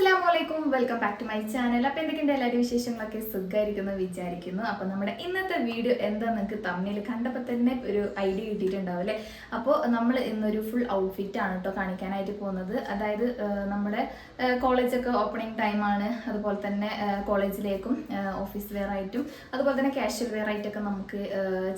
അസ്സലാമലൈക്കും welcome back to my channel. അപ്പോൾ എന്തൊക്കെയുണ്ട് എല്ലാവരും വിശേഷങ്ങളൊക്കെ സുഖമായിരിക്കുന്നു വിചാരിക്കുന്നു. അപ്പോൾ നമ്മുടെ ഇന്നത്തെ വീഡിയോ എന്താ നിങ്ങൾക്ക് തമ്മിൽ കണ്ടപ്പോൾ തന്നെ ഒരു ഐഡിയ കിട്ടിയിട്ടുണ്ടാവും അല്ലേ. അപ്പോൾ നമ്മൾ ഇന്നൊരു ഫുൾ ഔട്ട്ഫിറ്റ് ആണ് കേട്ടോ കാണിക്കാനായിട്ട് പോകുന്നത്. അതായത് നമ്മുടെ കോളേജൊക്കെ ഓപ്പണിംഗ് ടൈമാണ്, അതുപോലെ തന്നെ കോളേജിലേക്കും ഓഫീസ് വെയർ ആയിട്ടും അതുപോലെ തന്നെ കാഷ്വൽ വെയർ ആയിട്ടൊക്കെ നമുക്ക്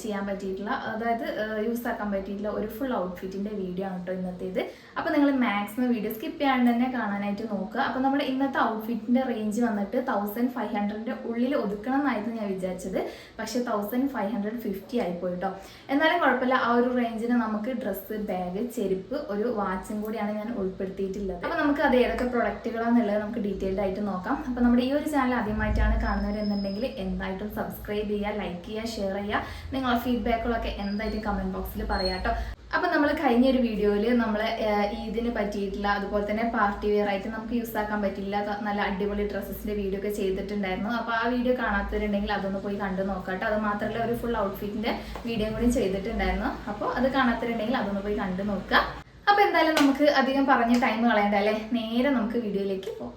ചെയ്യാൻ പറ്റിയിട്ടുള്ള, അതായത് യൂസ് ആക്കാൻ പറ്റിയിട്ടുള്ള ഒരു ഫുൾ ഔട്ട്ഫിറ്റിൻ്റെ വീഡിയോ ആണ് കേട്ടോ ഇന്നത്തേത്. അപ്പോൾ നിങ്ങൾ മാക്സിമം വീഡിയോ സ്കിപ്പ് ചെയ്യാണ്ട് തന്നെ കാണാനായിട്ട് നോക്കുക. അപ്പോൾ നമ്മുടെ ഇന്നത്തെ ഔട്ട്ഫിറ്റിൻ്റെ റേഞ്ച് വന്നിട്ട് 1500 ഉള്ളിൽ ഒതുക്കണം എന്നായിരുന്നു ഞാൻ വിചാരിച്ചത്. പക്ഷേ 1550 ആയിപ്പോയി കേട്ടോ. എന്നാലും കുഴപ്പമില്ല, ആ ഒരു റേഞ്ചിന് നമുക്ക് ഡ്രസ്സ്, ബാഗ്, ചെരുപ്പ്, ഒരു വാച്ചും കൂടിയാണ് ഞാൻ ഉൾപ്പെടുത്തിയിട്ടുള്ളത്. അപ്പോൾ നമുക്ക് അത് ഏതൊക്കെ പ്രൊഡക്റ്റുകളാണെന്നുള്ളത് നമുക്ക് ഡീറ്റെയിൽഡ് ആയിട്ട് നോക്കാം. അപ്പോൾ നമ്മുടെ ഈ ഒരു ചാനൽ ആദ്യമായിട്ടാണ് കാണുന്നവരെന്നുണ്ടെങ്കിൽ എന്തായിട്ടും സബ്സ്ക്രൈബ് ചെയ്യുക, ലൈക്ക് ചെയ്യുക, ഷെയർ ചെയ്യുക. നിങ്ങളുടെ ഫീഡ്ബാക്കുകളൊക്കെ എന്തായിട്ടും കമൻറ്റ് ബോക്സിൽ പറയാം കേട്ടോ. അപ്പോൾ നമ്മൾ കഴിഞ്ഞൊരു വീഡിയോയിൽ നമ്മൾ ഈദിന് പറ്റിയിട്ടുള്ള, അതുപോലെ തന്നെ പാർട്ടി വെയർ ആയിട്ട് നമുക്ക് യൂസ് ആക്കാൻ പറ്റില്ല നല്ല അടിപൊളി ഡ്രസ്സസിൻ്റെ വീഡിയോ ഒക്കെ ചെയ്തിട്ടുണ്ടായിരുന്നു. അപ്പോൾ ആ വീഡിയോ കാണാത്തവരുണ്ടെങ്കിൽ അതൊന്ന് പോയി കണ്ടു നോക്കാം. അത് മാത്രമല്ല ഒരു ഫുൾ ഔട്ട്ഫിറ്റിൻ്റെ വീഡിയോ കൂടി ചെയ്തിട്ടുണ്ടായിരുന്നു. അപ്പോൾ അത് കാണാത്തവരുണ്ടെങ്കിൽ അതൊന്ന് പോയി കണ്ടു നോക്കുക. അപ്പോൾ എന്തായാലും നമുക്ക് അധികം പറഞ്ഞ് ടൈം കളയണ്ട അല്ലേ, നേരെ നമുക്ക് വീഡിയോയിലേക്ക് പോകാം.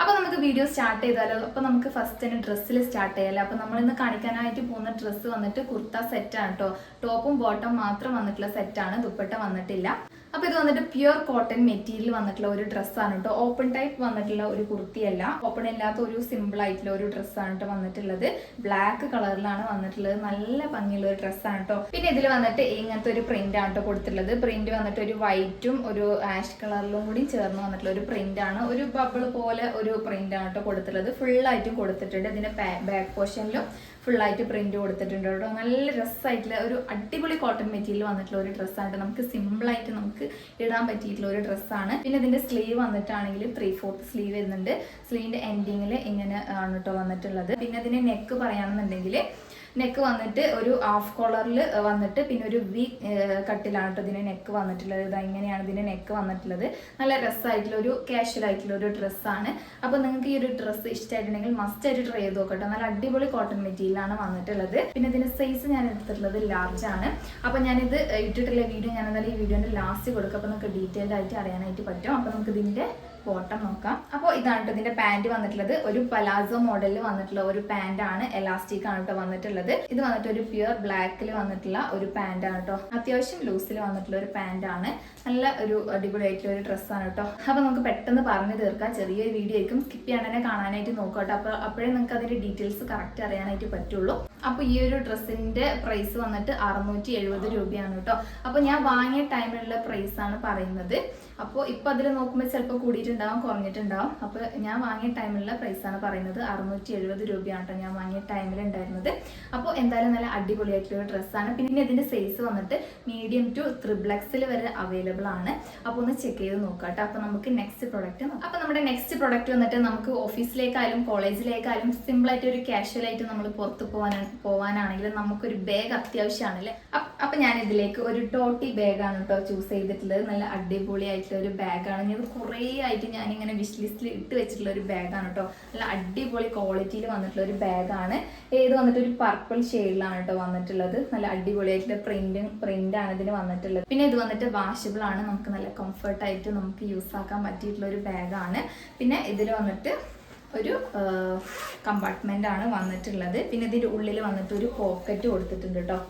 അപ്പോൾ നമുക്ക് വീഡിയോ സ്റ്റാർട്ട് ചെയ്താലോ. അപ്പോൾ നമുക്ക് ഫസ്റ്റ് തന്നെ ഡ്രസ്സിൽ സ്റ്റാർട്ട് ചെയ്യാമല്ലോ. അപ്പോൾ നമ്മളിന്ന് കാണിക്കാനായിട്ട് പോകുന്ന ഡ്രസ്സ് വന്നിട്ട് കുർത്ത സെറ്റാണ് കേട്ടോ. ടോപ്പും ബോട്ടം മാത്രം വന്നിട്ടുള്ള സെറ്റാണ്, ദുപ്പട്ട വന്നിട്ടില്ല. അപ്പോൾ ഇത് വന്നിട്ട് പ്യുർ കോട്ടൺ മെറ്റീരിയൽ വന്നിട്ടുള്ള ഒരു ഡ്രസ്സാണ് കേട്ടോ. ഓപ്പൺ ടൈപ്പ് വന്നിട്ടുള്ള ഒരു കുർത്തിയല്ല, ഓപ്പൺ ഇല്ലാത്ത ഒരു സിമ്പിൾ ആയിട്ടുള്ള ഒരു ഡ്രസ്സാണ് കേട്ടോ വന്നിട്ടുള്ളത്. ബ്ലാക്ക് കളറിലാണ് വന്നിട്ടുള്ളത്, നല്ല ഭംഗിയുള്ള ഒരു ഡ്രസ്സാണ് കേട്ടോ. പിന്നെ ഇതിൽ വന്നിട്ട് ഇങ്ങനത്തെ ഒരു പ്രിന്റ് ആണ് കേട്ടോ കൊടുത്തിട്ടുള്ളത്. പ്രിന്റ് വന്നിട്ട് ഒരു വൈറ്റും ഒരു ആഷ് കളറിലും കൂടി ചേർന്ന് വന്നിട്ടുള്ള ഒരു പ്രിന്റ് ആണ്. ഒരു ബബിൾ പോലെ ഒരു പ്രിന്റ് ആണ് കേട്ടോ കൊടുത്തിട്ടുള്ളത്. ഫുള്ളായിട്ടും കൊടുത്തിട്ടുണ്ട്. ഇതിന്റെ ബാക്ക് പോർഷനിലും ഫുള്ളായിട്ട് പ്രിന്റ് കൊടുത്തിട്ടുണ്ട് കേട്ടോ. നല്ല രസമായിട്ടുള്ള ഒരു അടിപൊളി കോട്ടൺ മെറ്റീരിയൽ വന്നിട്ടുള്ള ഒരു ഡ്രസ്സാണ്. നമുക്ക് സിമ്പിളായിട്ട് നമുക്ക് ഇടാൻ പറ്റിയിട്ടുള്ള ഒരു ഡ്രസ്സാണ്. പിന്നെ ഇതിന്റെ സ്ലീവ് വന്നിട്ടാണെങ്കിൽ 3/4 സ്ലീവ് വരുന്നുണ്ട്. സ്ലീവിന്റെ എൻഡിങ്ങിൽ ഇങ്ങനെ ആണ് കേട്ടോ വന്നിട്ടുള്ളത്. പിന്നെ ഇതിന്റെ നെക്ക് പറയുകയാണെന്നുണ്ടെങ്കിൽ നെക്ക് വന്നിട്ട് ഒരു ഹാഫ് കോളറിൽ വന്നിട്ട് പിന്നെ ഒരു വി കട്ടിലാണ് കേട്ടോ ഇതിന്റെ നെക്ക് വന്നിട്ടുള്ളത്. ഇത് ഇങ്ങനെയാണ് ഇതിന്റെ നെക്ക് വന്നിട്ടുള്ളത്. നല്ല രസമായിട്ടുള്ള ഒരു കാഷ്വൽ ആയിട്ടുള്ള ഒരു ഡ്രസ്സാണ്. അപ്പോൾ നിങ്ങൾക്ക് ഈ ഒരു ഡ്രസ്സ് ഇഷ്ടമായിട്ടുണ്ടെങ്കിൽ മസ്റ്റ് ആയിട്ട് ട്രൈ ചെയ്ത് നോക്കട്ടോ. നല്ല അടിപൊളി കോട്ടൺ മെറ്റീരിയലാണ് വന്നിട്ടുള്ളത്. പിന്നെ ഇതിന്റെ സൈസ് ഞാൻ എടുത്തിട്ടുള്ളത് ലാർജ് ആണ്. അപ്പോൾ ഞാനിത് ഇട്ടിട്ടുള്ള വീഡിയോ ഞാൻ എന്തായാലും ഈ വീഡിയോന്റെ ലാസ്റ്റ് കൊടുക്കുക. അപ്പോൾ നമുക്ക് ഡീറ്റെയിൽഡ് ആയിട്ട് അറിയാനായിട്ട് പറ്റും. അപ്പോൾ നമുക്ക് ഇതിന്റെ ബോട്ടം നോക്കാം. അപ്പോൾ ഇതാണ് കേട്ടോ ഇതിന്റെ പാന്റ് വന്നിട്ടുള്ളത്. ഒരു പലാസോ മോഡലിൽ വന്നിട്ടുള്ള ഒരു പാന്റ് ആണ്, എലാസ്റ്റിക് ആണ് കേട്ടോ വന്നിട്ടുള്ളത്. ഇത് വന്നിട്ട് ഒരു പ്യുർ ബ്ലാക്കിൽ വന്നിട്ടുള്ള ഒരു പാന്റ് ആണ് കേട്ടോ. അത്യാവശ്യം ലൂസിൽ വന്നിട്ടുള്ള ഒരു പാന്റ് ആണ്. നല്ല ഒരു അടിപൊളിയായിട്ടുള്ള ഒരു ഡ്രസ്സാണ് കേട്ടോ. അപ്പോൾ നമുക്ക് പെട്ടെന്ന് പറഞ്ഞു തീർക്കാം. ചെറിയൊരു വീഡിയോ ആയിരിക്കും, സ്കിപ്പ് ചെയ്യാൻ തന്നെ കാണാനായിട്ട് നോക്കാം കേട്ടോ. അപ്പോൾ അപ്പോഴേ നിങ്ങൾക്ക് അതിന്റെ ഡീറ്റെയിൽസ് കറക്റ്റ് അറിയാനായിട്ട് പറ്റുള്ളൂ. അപ്പോൾ ഈ ഒരു ഡ്രസ്സിന്റെ പ്രൈസ് വന്നിട്ട് 670 രൂപയാണ് കേട്ടോ. അപ്പോൾ ഞാൻ വാങ്ങിയ ടൈമിലുള്ള പ്രൈസ് ആണ് പറയുന്നത്. അപ്പോൾ ഇപ്പം അതിൽ നോക്കുമ്പോൾ ചിലപ്പോൾ കൂടിയിട്ടുണ്ടാവും, കുറഞ്ഞിട്ടുണ്ടാവും. അപ്പോൾ ഞാൻ വാങ്ങിയ ടൈമിലുള്ള പ്രൈസാണ് പറയുന്നത്. 670 രൂപയാണ് കേട്ടോ ഞാൻ വാങ്ങിയ ടൈമിൽ ഉണ്ടായിരുന്നത്. അപ്പോൾ എന്തായാലും നല്ല അടിപൊളിയായിട്ടുള്ള ഡ്രസ്സാണ്. പിന്നെ ഇതിന്റെ സൈസ് വന്നിട്ട് മീഡിയം ടു 3XL വരെ അവൈലബിൾ ആണ്. അപ്പോൾ ഒന്ന് ചെക്ക് ചെയ്ത് നോക്കാം കേട്ടോ. അപ്പോൾ നമുക്ക് നെക്സ്റ്റ് പ്രൊഡക്റ്റ് നോക്കാം. അപ്പോൾ നമ്മുടെ നെക്സ്റ്റ് പ്രൊഡക്റ്റ് വന്നിട്ട് നമുക്ക് ഓഫീസിലേക്കായാലും കോളേജിലേക്കായാലും സിമ്പിളായിട്ട് ഒരു കാഷ്വൽ ആയിട്ട് നമ്മൾ പുറത്ത് പോകാനാണെങ്കിൽ നമുക്കൊരു ബാഗ് അത്യാവശ്യമാണല്ലേ. അപ്പം ഞാൻ ഇതിലേക്ക് ഒരു ടോട്ടി ബാഗാണ് കേട്ടോ ചൂസ് ചെയ്തിട്ടുള്ളത്. നല്ല അടിപൊളിയായിട്ടുള്ള ഒരു ബാഗാണ്. ഇത് കുറേ ആയിട്ട് ഞാനിങ്ങനെ വിഷ് ലിസ്റ്റിൽ ഇട്ട് വെച്ചിട്ടുള്ള ഒരു ബാഗാണ് കേട്ടോ. നല്ല അടിപൊളി ക്വാളിറ്റിയിൽ വന്നിട്ടുള്ള ഒരു ബാഗാണ്. ഇത് വന്നിട്ട് ഒരു പർപ്പിൾ ഷെയ്ഡിലാണ് കേട്ടോ വന്നിട്ടുള്ളത്. നല്ല അടിപൊളിയായിട്ടുള്ള പ്രിന്റ് ആണ് ഇതിന് വന്നിട്ടുള്ളത്. പിന്നെ ഇത് വന്നിട്ട് വാഷബിൾ ആണ്. നമുക്ക് നല്ല കംഫർട്ടായിട്ട് നമുക്ക് യൂസ് ആക്കാൻ പറ്റിയിട്ടുള്ള ഒരു ബാഗാണ്. പിന്നെ ഇതിൽ വന്നിട്ട് ഒരു കമ്പാർട്ട്മെന്റ് ആണ് വന്നിട്ടുള്ളത്. പിന്നെ ഇതിൻ്റെ ഉള്ളിൽ വന്നിട്ട് ഒരു പോക്കറ്റ് കൊടുത്തിട്ടുണ്ട് കേട്ടോ.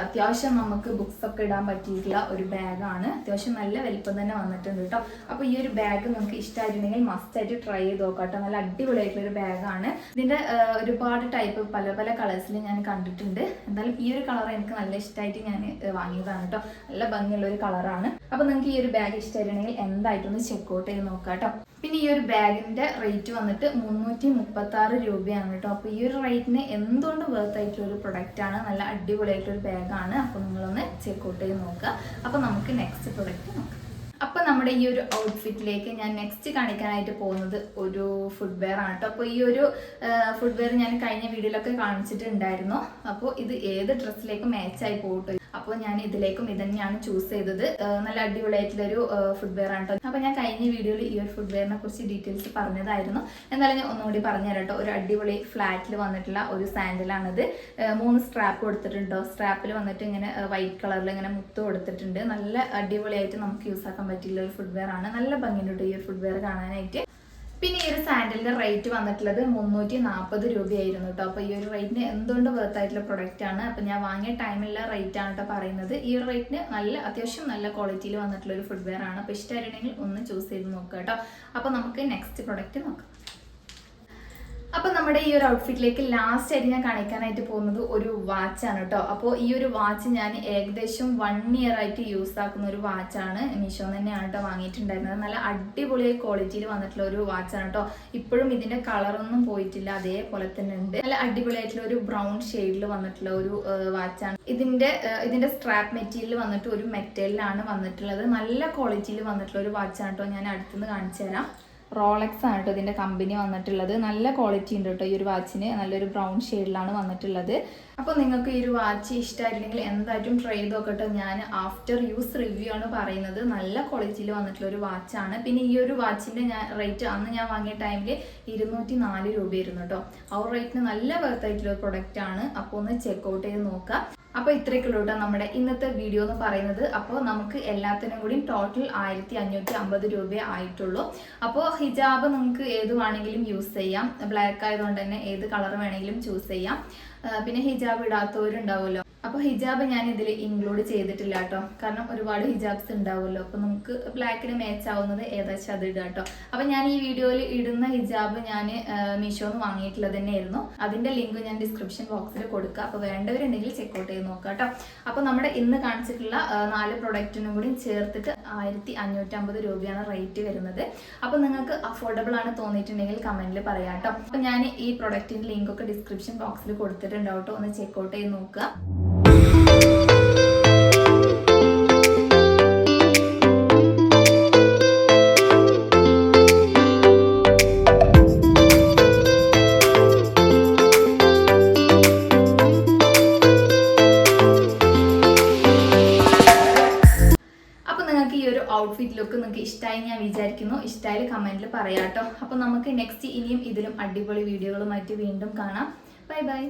അത്യാവശ്യം നമുക്ക് ബുക്സ് ഒക്കെ ഇടാൻ പറ്റിയിട്ടുള്ള ഒരു ബാഗാണ്. അത്യാവശ്യം നല്ല വലിപ്പം തന്നെ വന്നിട്ടുണ്ട് കേട്ടോ. അപ്പോൾ ഈ ഒരു ബാഗ് നിങ്ങൾക്ക് ഇഷ്ടമായിട്ടുണ്ടെങ്കിൽ മസ്റ്റ് ആയിട്ട് ട്രൈ ചെയ്ത് നോക്കാം കേട്ടോ. നല്ല അടിപൊളിയായിട്ടുള്ള ഒരു ബാഗാണ്. ഇതിന്റെ ഒരുപാട് ടൈപ്പ് പല പല കളേഴ്സിൽ ഞാൻ കണ്ടിട്ടുണ്ട്. എന്തായാലും ഈ ഒരു കളർ എനിക്ക് നല്ല ഇഷ്ടമായിട്ട് ഞാൻ വാങ്ങിയതാണ് കേട്ടോ. നല്ല ഭംഗിയുള്ള ഒരു കളറാണ്. അപ്പോൾ നിങ്ങൾക്ക് ഈ ഒരു ബാഗ് ഇഷ്ടമായിട്ടുണ്ടെങ്കിൽ എന്തായിട്ടൊന്ന് ചെക്കൗട്ട് ചെയ്ത് നോക്കാം കേട്ടോ. പിന്നെ ഈ ഒരു ബാഗിന്റെ റേറ്റ് വന്നിട്ട് 336 രൂപയാണ് കേട്ടോ. അപ്പോൾ ഈ ഒരു റേറ്റിന് എന്തുകൊണ്ട് വർത്ത് ആയിട്ടുള്ള ഒരു പ്രൊഡക്റ്റ് ആണ്. നല്ല അടിപൊളിയായിട്ടൊരു ബാഗാണ്. അപ്പോൾ നിങ്ങളൊന്ന് ചെക്കൗട്ട് ചെയ്ത് നോക്കുക. അപ്പോൾ നമുക്ക് നെക്സ്റ്റ് പ്രൊഡക്റ്റ് നോക്കാം. അപ്പോൾ നമ്മുടെ ഈ ഒരു ഔട്ട്ഫിറ്റിലേക്ക് ഞാൻ നെക്സ്റ്റ് കാണിക്കാനായിട്ട് പോകുന്നത് ഒരു ഫുഡ് വെയർ ആണ് കേട്ടോ. അപ്പോൾ ഈ ഒരു ഫുഡ് വെയർ ഞാൻ കഴിഞ്ഞ വീഡിയോയിലൊക്കെ കാണിച്ചിട്ടുണ്ടായിരുന്നു. അപ്പോൾ ഇത് ഏത് ഡ്രസ്സിലേക്കും മാച്ചായി പോകട്ടെ. അപ്പോൾ ഞാൻ ഇതിലേക്കും ഇത് തന്നെയാണ് ചൂസ് ചെയ്തത്. നല്ല അടിപൊളിയായിട്ടുള്ളൊരു ഫുഡ് വെയർ ആണ് കേട്ടോ. അപ്പോൾ ഞാൻ കഴിഞ്ഞ വീഡിയോയിൽ ഈ ഒരു ഫുഡ് വെയറിനെ കുറിച്ച് ഡീറ്റെയിൽസ് പറഞ്ഞതായിരുന്നു. എന്നാലും ഞാൻ ഒന്നുകൂടി പറഞ്ഞുതരാം കേട്ടോ. ഒരു അടിപൊളി ഫ്ലാറ്റിൽ വന്നിട്ടുള്ള ഒരു സാൻഡലാണിത്. 3 സ്ട്രാപ്പ് കൊടുത്തിട്ടുണ്ടോ. സ്ട്രാപ്പിൽ വന്നിട്ട് ഇങ്ങനെ വൈറ്റ് കളറിൽ ഇങ്ങനെ മുത്ത് കൊടുത്തിട്ടുണ്ട്. നല്ല അടിപൊളിയായിട്ട് നമുക്ക് യൂസ് ആക്കാൻ പറ്റിയുള്ള ഒരു ഫുഡ് വെയർ ആണ്. നല്ല ഭംഗിയുണ്ട് ഈ ഒരു ഫുഡ് വെയർ കാണാനായിട്ട്. പിന്നെ ഈ ഒരു സാൻഡലിന്റെ റേറ്റ് വന്നിട്ടുള്ളത് 340 രൂപയായിരുന്നു കേട്ടോ. അപ്പോൾ ഈ ഒരു റേറ്റിന് എന്തുകൊണ്ട് വർത്ത് ആയിട്ടുള്ള പ്രൊഡക്റ്റ് ആണ്. അപ്പോൾ ഞാൻ വാങ്ങിയ ടൈമിലുള്ള റേറ്റ് ആണ് കേട്ടോ പറയുന്നത്. ഈ ഒരു റേറ്റിന് അത്യാവശ്യം നല്ല ക്വാളിറ്റിയിൽ വന്നിട്ടുള്ള ഒരു ഫുട്വെയർ ആണ്. അപ്പോൾ ഇഷ്ടമായിട്ടുണ്ടെങ്കിൽ ഒന്ന് ചൂസ് ചെയ്ത് നോക്കുക കേട്ടോ. അപ്പോൾ നമുക്ക് നെക്സ്റ്റ് പ്രൊഡക്റ്റ് നോക്കാം. അപ്പോൾ നമ്മുടെ ഈ ഒരു ഔട്ട്ഫിറ്റിലേക്ക് ലാസ്റ്റ് ആയിട്ട് ഞാൻ കാണിക്കാനായിട്ട് പോകുന്നത് ഒരു വാച്ചാണ് കേട്ടോ. അപ്പോൾ ഈ ഒരു വാച്ച് ഞാൻ ഏകദേശം 1 ഇയർ ആയിട്ട് യൂസ് ആക്കുന്ന ഒരു വാച്ചാണ്. മീഷോ തന്നെയാണ് കേട്ടോ വാങ്ങിയിട്ടുണ്ടായിരുന്നത്. നല്ല അടിപൊളിയായി ക്വാളിറ്റിയിൽ വന്നിട്ടുള്ള ഒരു വാച്ചാണ് കേട്ടോ. ഇപ്പോഴും ഇതിന്റെ കളറൊന്നും പോയിട്ടില്ല, അതേപോലെ തന്നെ ഉണ്ട്. നല്ല അടിപൊളിയായിട്ടുള്ള ഒരു ബ്രൗൺ ഷെയ്ഡിൽ വന്നിട്ടുള്ള ഒരു വാച്ചാണ്. ഇതിന്റെ സ്ട്രാപ്പ് മെറ്റീരിയൽ വന്നിട്ട് ഒരു മെറ്റലിലാണ് വന്നിട്ടുള്ളത്. നല്ല ക്വാളിറ്റിയിൽ വന്നിട്ടുള്ള ഒരു വാച്ചാണ് കേട്ടോ. ഞാൻ അടുത്തുനിന്ന് കാണിച്ചു തരാം. റോളക്സ് ആണ് കേട്ടോ ഇതിൻ്റെ കമ്പനി വന്നിട്ടുള്ളത്. നല്ല ക്വാളിറ്റി ഉണ്ട് കേട്ടോ ഈ ഒരു വാച്ചിന്. നല്ലൊരു ബ്രൗൺ ഷെയ്ഡിലാണ് വന്നിട്ടുള്ളത്. അപ്പോൾ നിങ്ങൾക്ക് ഈ ഒരു വാച്ച് ഇഷ്ടമായില്ലെങ്കിൽ എന്തായിട്ടും ട്രൈ ചെയ്ത് നോക്കട്ടെ. ഞാൻ ആഫ്റ്റർ യൂസ് റിവ്യൂ ആണ് പറയുന്നത്. നല്ല ക്വാളിറ്റിയിൽ വന്നിട്ടുള്ള ഒരു വാച്ചാണ്. പിന്നെ ഈ ഒരു വാച്ചിൻ്റെ റേറ്റ് അന്ന് ഞാൻ വാങ്ങിയ ടൈമിൽ 204 രൂപയായിരുന്നു കേട്ടോ. ആ ഒരു റേറ്റിന് നല്ല വർത്ത് ആയിട്ടുള്ള ഒരു പ്രൊഡക്റ്റ് ആണ്. അപ്പോൾ ഒന്ന് ചെക്കൗട്ട് ചെയ്ത് നോക്കാം. അപ്പോൾ ഇത്രയൊക്കെയുള്ളൂ കേട്ടോ നമ്മുടെ ഇന്നത്തെ വീഡിയോ എന്ന് പറയുന്നത്. അപ്പോൾ നമുക്ക് എല്ലാത്തിനും കൂടി ടോട്ടൽ 1550 രൂപ ആയിട്ടുള്ളൂ. അപ്പോൾ ഹിജാബ് നിങ്ങൾക്ക് ഏത് വേണമെങ്കിലും യൂസ് ചെയ്യാം. ബ്ലാക്ക് ആയതുകൊണ്ട് തന്നെ ഏത് കളർ വേണമെങ്കിലും ചൂസ് ചെയ്യാം. പിന്നെ ഹിജാബ് ഇടാത്തവരുണ്ടാവുമല്ലോ. അപ്പോൾ ഹിജാബ് ഞാൻ ഇതിൽ ഇൻക്ലൂഡ് ചെയ്തിട്ടില്ല കേട്ടോ. കാരണം ഒരുപാട് ഹിജാബ്സ് ഉണ്ടാവുമല്ലോ. അപ്പോൾ നമുക്ക് ബ്ലാക്കിന് മാച്ച് ആവുന്നത് ഏതാച്ചാൽ അത് ഇടുക കേട്ടോ. അപ്പോൾ ഞാൻ ഈ വീഡിയോയിൽ ഇടുന്ന ഹിജാബ് ഞാൻ മീഷോന്ന് വാങ്ങിയിട്ടുള്ളത് തന്നെയായിരുന്നു. അതിൻ്റെ ലിങ്ക് ഞാൻ ഡിസ്ക്രിപ്ഷൻ ബോക്സിൽ കൊടുക്കുക. അപ്പോൾ വേണ്ടവരുണ്ടെങ്കിൽ ചെക്കൗട്ട് ചെയ്ത് നോക്കാം കേട്ടോ. അപ്പോൾ നമ്മുടെ ഇന്ന് കാണിച്ചിട്ടുള്ള 4 പ്രൊഡക്റ്റിനും കൂടി ചേർത്തിട്ട് 1550 രൂപയാണ് റേറ്റ് വരുന്നത്. അപ്പോൾ നിങ്ങൾക്ക് അഫോർഡബിൾ ആണ് തോന്നിയിട്ടുണ്ടെങ്കിൽ കമൻറ്റിൽ പറയാം കേട്ടോ. അപ്പോൾ ഞാൻ ഈ പ്രൊഡക്റ്റിൻ്റെ ലിങ്കൊക്കെ ഡിസ്ക്രിപ്ഷൻ ബോക്സിൽ കൊടുത്തിട്ടുണ്ടാവും കേട്ടോ. ഒന്ന് ചെക്കൗട്ട് ചെയ്ത് നോക്കുക. ഈ ഒരു ഔട്ട്ഫിറ്റ് ലുക്ക് നിങ്ങൾക്ക് ഇഷ്ടമായി ഞാൻ വിചാരിക്കുന്നു. ഇഷ്ടമായി കമന്റിൽ പറയാം കേട്ടോ. അപ്പോൾ നമുക്ക് നെക്സ്റ്റ് ഇനിയും ഇതിലും അടിപൊളി വീഡിയോകളുമായിട്ട് വീണ്ടും കാണാം. Bye bye.